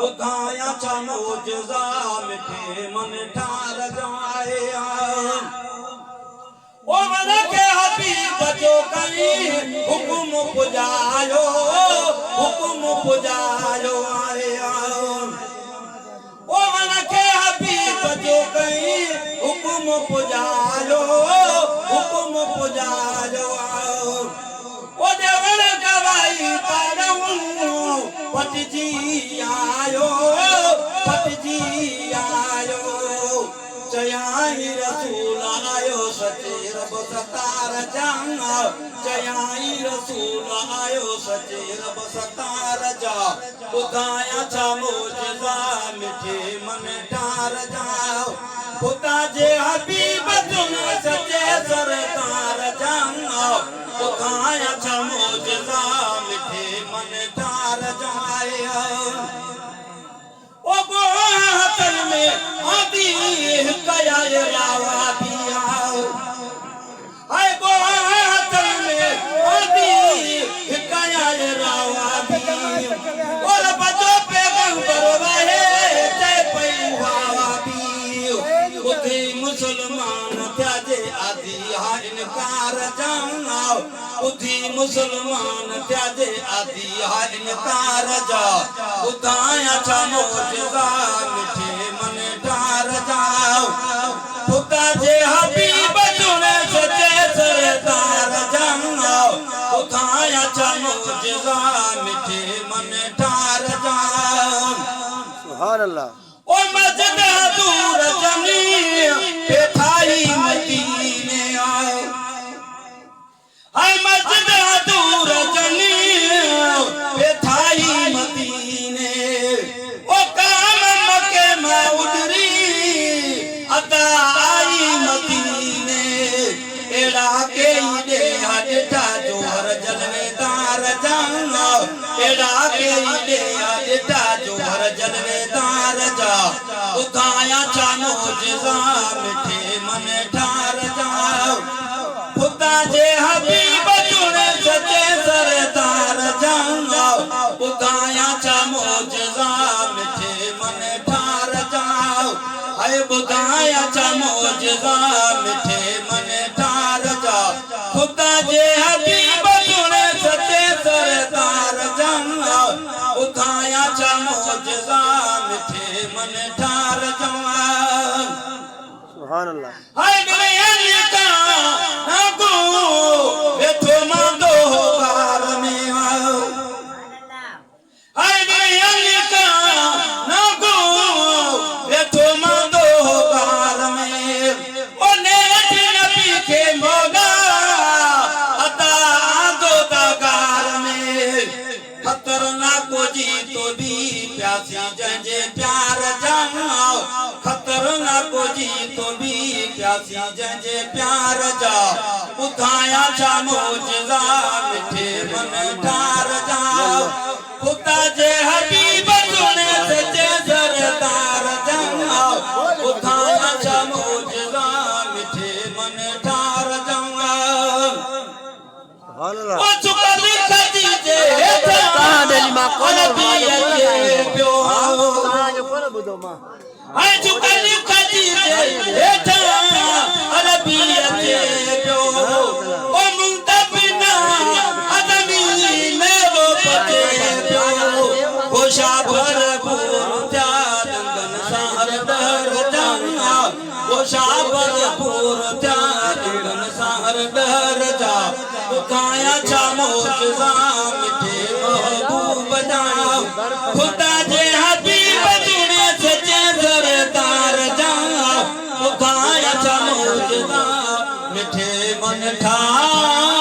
ॿुधायां छा मोजज़ा मिठे मन ठार जाए ओ मन के हबीब जो कई हुकुम पुजायो आए ओ मन के हबीब जो कई हुकुम पुजायो ओ देवल गवाई पाऊं पटजी आयो चयाई रसूल आयो सचे रब सतार जांगा चयाई रसूल आयो सचे रब सतार जा ॿुधायां छा मोजज़ा मिठे मन ठार जाओ खुदा जे हबीब तुम सचे सरकार जांगा ॿुधायां छा मोजज़ा मिठे मन ठार जाए ओ गो हसन में आदि कया लावा दिया हाय गो हसन में आदि कया लावा दिया और बजो पैगंबर वाहे ते पैवा दी उथे मुसलमान त्याजे आदि हा इनकार जाना उथी मुसलमान त्याजे आदि हा इनकार जा ॿुधायां छा मोजज़ा मिठे मन ठार जाओ खुदा जे हबीब चुने सचे सरदार जाओ ॿुधायां छा मोजज़ा मिठे मन ठार जाओ सुभान अल्लाह ओ मस्जिद दूर जमी बेठाई मदीने आओ हाय मस्जिद दूर जमी बेठाई मदीने ओ काम मके में उडरी अता आई मदीने एड़ा के दे हटा जोहर जलवेदार जाओ एड़ा के दे हटा जोहर जलवेदार जा ॿुधायां छा मोजज़ा मिठे मन ठार जाओ खुदा जे हबीब चुने सचे सरदार जाओ ॿुधायां छा मोजज़ा मिठे मन ठार जाओ हाय ॿुधायां छा मोजज़ा मिठे मन ठार जाओ खुदा जे हबीब चुने सचे सरदार जाओ ॿुधायां छा मोजज़ा मिठे मन ठार जाओ सुभान अल्लाह हाय गले का ना गो बेठो मांदो कार में आओ हाय गले का ना गो बेठो मांदो कार में ओ नेठ नबी के मोगा अता आंदो कार में खतरनाक जी तो भी प्यासी जंजे प्यार जाओ खतरनाक जी तो भी प्यासी जंजे प्यार जा ॿुधायां छा मोजज़ा मिठे मन ठार जाओ खुदा जे हबीब चुने सचे सरदार जाओ ॿुधायां छा मोजज़ा मिठे मन ठार जाओ सुभान अल्लाह ओ चुकल खजी जे कहां दिल्ली मां कोन पियो कहां जो कोन बुधो मां हाय चुकल खजी जे हेठा अरबियत पियो ओ मुंतबिना आदमी में वो पते पियो होशा भरपूर त्या दंगन सार डर जाना होशा भरपूर त्या दंगन सार डर जा ॿुधायां छा मोजज़ा मिठे महबूब जाओ खुदा जे हबीब चुने सचे सरदार जाओ ॿुधायां छा मोजज़ा मिठे मन ठार